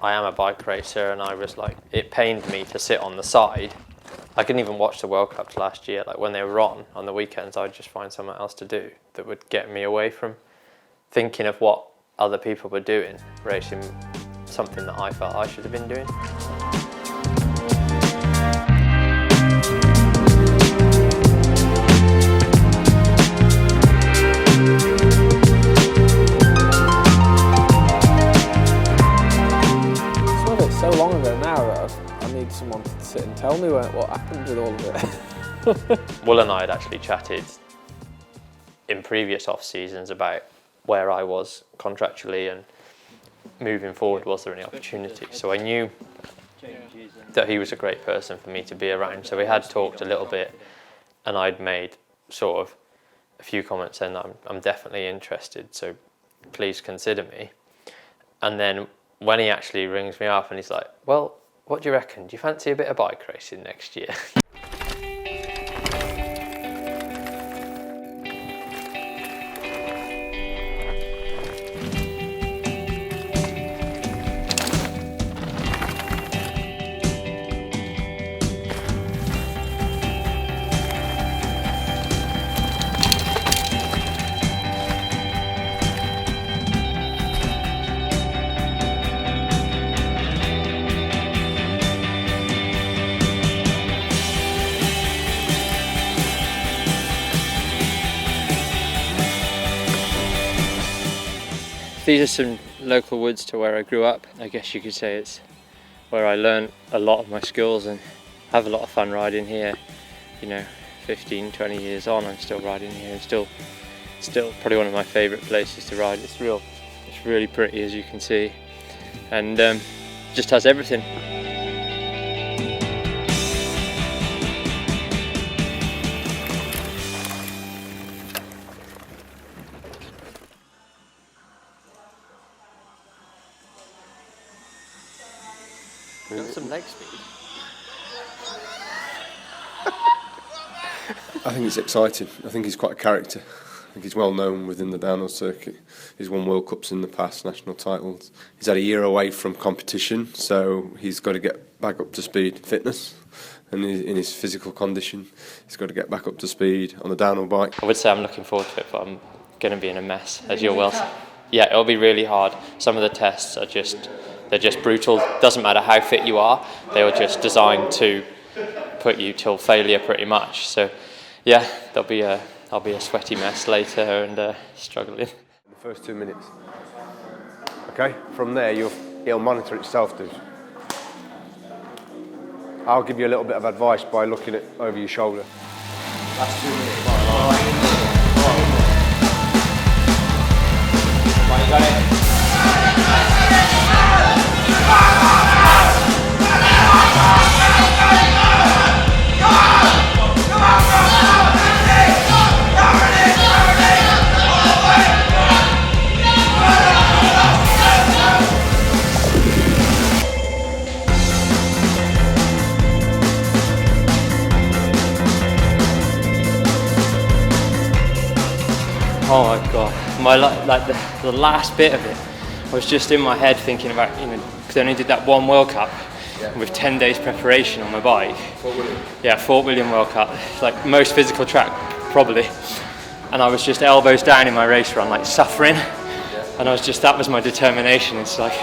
I am a bike racer, and I was like, it pained me to sit on the side. I couldn't even watch the World Cups last year. Like when they were on the weekends, I'd just find something else to do that would get me away from thinking of what other people were doing, racing something that I felt I should have been doing. So long ago now that I need someone to sit and tell me what happened with all of it. Will and I had actually chatted in previous off seasons about where I was contractually and moving forward, was there any opportunity? So I knew that he was a great person for me to be around. So we had talked a little bit, and I'd made sort of a few comments saying that I'm definitely interested, so please consider me. And then when he actually rings me up and he's like, well, what do you reckon? Do you fancy a bit of bike racing next year? These are some local woods to where I grew up. I guess you could say it's where I learned a lot of my skills and have a lot of fun riding here. You know, 15, 20 years on, I'm still riding here, and still probably one of my favourite places to ride. It's really pretty, as you can see, and just has everything. Got some leg speed. I think it's exciting. I think he's quite a character. I think he's well known within the downhill circuit. He's won World Cups in the past, national titles. He's had a year away from competition, so he's got to get back up to speed fitness, and in his physical condition, he's got to get back up to speed on the downhill bike. I would say I'm looking forward to it, but I'm going to be in a mess, as you'll well see. Yeah, it'll be really hard. Some of the tests are they're just brutal. Doesn't matter how fit you are, they were just designed to put you till failure pretty much. So yeah, I'll be a sweaty mess later and struggling. The first 2 minutes. Okay, from there it'll monitor itself, dude. I'll give you a little bit of advice by looking over your shoulder. Last 2 minutes. Right, you got it. Oh my god, the last bit of it, I was just in my head thinking about, because I only did that one World Cup with 10 days preparation on my bike. Fort William? Yeah, Fort William World Cup, like most physical track probably. And I was just elbows down in my race run, like suffering. And that was my determination. It's like,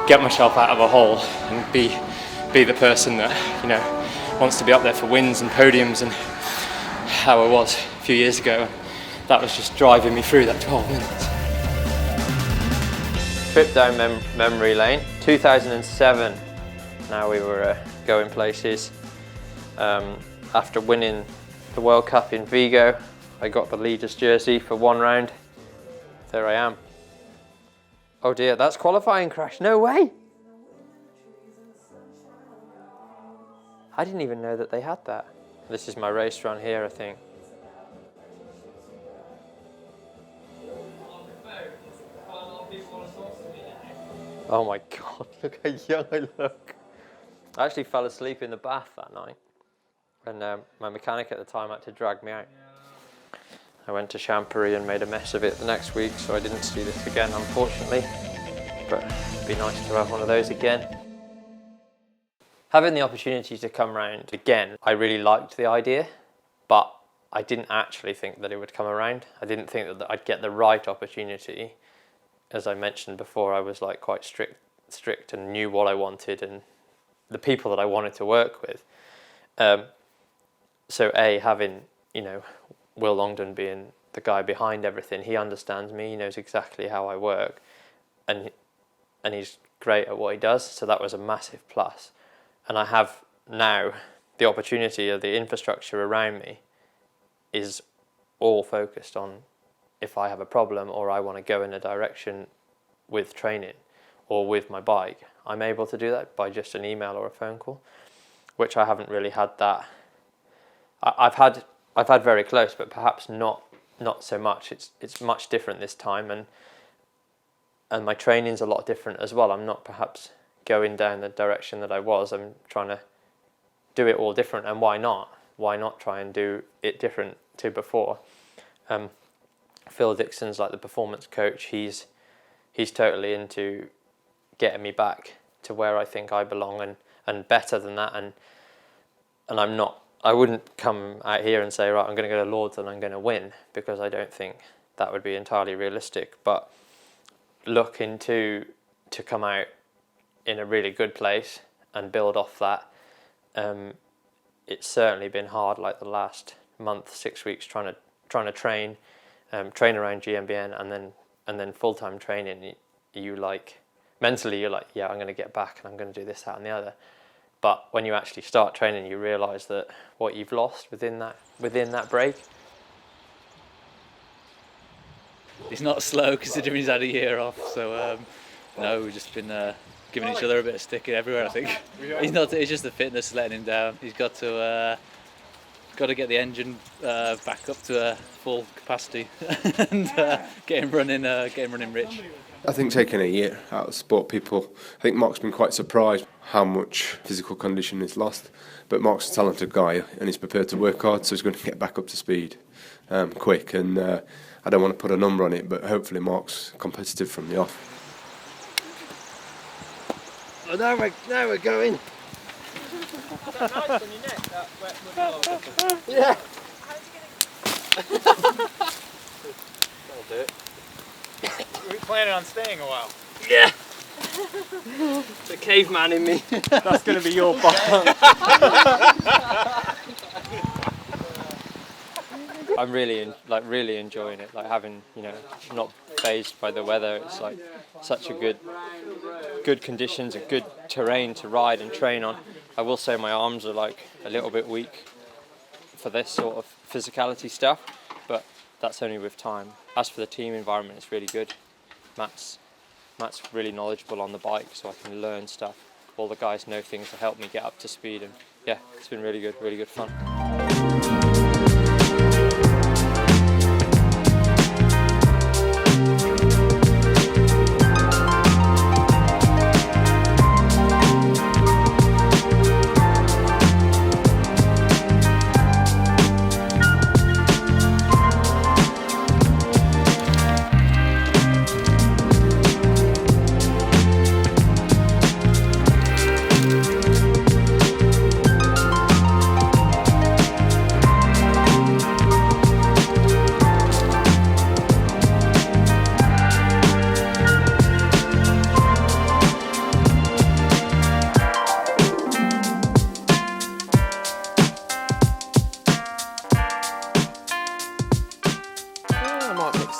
get myself out of a hole and be the person that, wants to be up there for wins and podiums, and how I was a few years ago. That was just driving me through that 12 minutes. Trip down memory lane, 2007. Now we were going places. After winning the World Cup in Vigo, I got the leader's jersey for one round. There I am. Oh dear, that's qualifying crash. No way! I didn't even know that they had that. This is my race run here, I think. Oh my god, look how young I look. I actually fell asleep in the bath that night, and my mechanic at the time had to drag me out. I went to Champery and made a mess of it the next week, so I didn't see this again, unfortunately. But It'd be nice to have one of those again. Having the opportunity to come round again, I really liked the idea, but I didn't actually think that it would come around. I didn't think that I'd get the right opportunity. As I mentioned before, I was like quite strict and knew what I wanted and the people that I wanted to work with. So having, Will Longdon being the guy behind everything, he understands me, he knows exactly how I work, and he's great at what he does, so that was a massive plus. And I have now the opportunity of the infrastructure around me is all focused on if I have a problem or I want to go in a direction with training or with my bike, I'm able to do that by just an email or a phone call, which I haven't really had that. I've had very close, but perhaps not so much. It's much different this time, and my training's a lot different as well. I'm not perhaps going down the direction that I was. I'm trying to do it all different, and why not? Why not try and do it different to before? Phil Dixon's like the performance coach. He's totally into getting me back to where I think I belong and better than that. And I wouldn't come out here and say, right, I'm going to go to Lords and I'm going to win, because I don't think that would be entirely realistic. But looking to come out in a really good place and build off that. It's certainly been hard, like the last month, 6 weeks, trying to train around GMBN and then full-time training. Mentally you're like, yeah, I'm going to get back and I'm going to do this, that, and the other. But when you actually start training, you realise that what you've lost within that break. He's not slow considering he's had a year off, so no, we've just been giving each other a bit of sticking everywhere. I think it's just the fitness letting him down. He's got to get the engine back up to full capacity and get him running rich. I think taking a year out of sport, I think Mark's been quite surprised how much physical condition is lost. But Mark's a talented guy and he's prepared to work hard, so he's going to get back up to speed quick. And I don't want to put a number on it, but hopefully Mark's competitive from the off. Oh, now we're going. Yeah. That'll do it. We're planning on staying a while. Yeah. The caveman in me. That's going to be your bike. I'm really enjoying it. Like having, not fazed by the weather. It's like such a good conditions, a good terrain to ride and train on. I will say my arms are like a little bit weak for this sort of physicality stuff, but that's only with time. As for the team environment, it's really good. Matt's really knowledgeable on the bike, so I can learn stuff. All the guys know things to help me get up to speed, and yeah, it's been really good fun.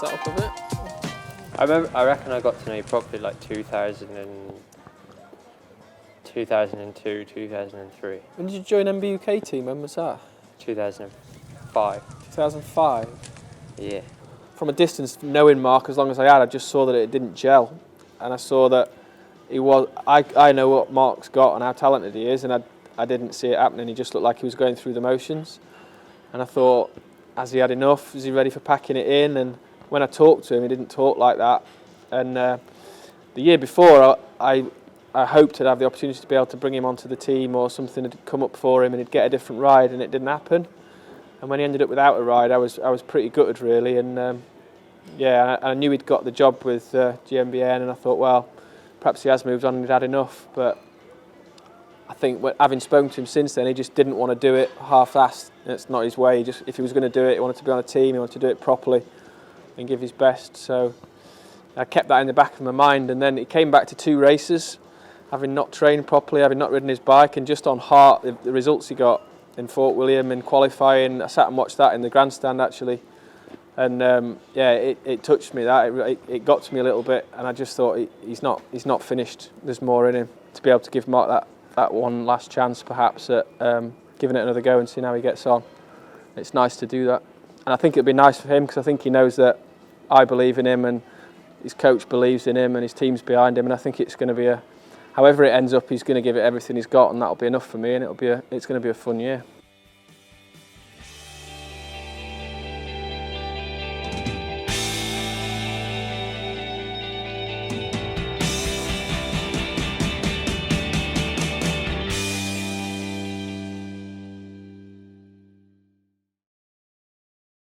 That up a bit. I reckon I got to know you properly like 2002, 2003. When did you join MBUK team? When was that? 2005. 2005. Yeah. From a distance, knowing Mark as long as I had, I just saw that it didn't gel, and I saw that he was. I know what Mark's got and how talented he is, and I didn't see it happening. He just looked like he was going through the motions, and I thought, has he had enough? Is he ready for packing it in? And when I talked to him, he didn't talk like that. And the year before, I hoped to have the opportunity to be able to bring him onto the team, or something had come up for him and he'd get a different ride, and it didn't happen. And when he ended up without a ride, I was pretty gutted, really. And I knew he'd got the job with GMBN, and I thought, well, perhaps he has moved on and he'd had enough. But I think having spoken to him since then, he just didn't want to do it half-assed. It's not his way. If he was going to do it, he wanted to be on a team, he wanted to do it properly and give his best. So I kept that in the back of my mind. And then he came back to 2 races, having not trained properly, having not ridden his bike, and just on heart, the results he got in Fort William in qualifying. I sat and watched that in the grandstand actually. And it touched me. It got to me a little bit, and I just thought he's not finished. There's more in him. To be able to give Mark that one last chance, perhaps at giving it another go and seeing how he gets on. It's nice to do that, and I think it'd be nice for him because I think he knows that I believe in him and his coach believes in him and his team's behind him. And I think it's going to be however it ends up, he's going to give it everything he's got, and that'll be enough for me. And it's going to be a fun year.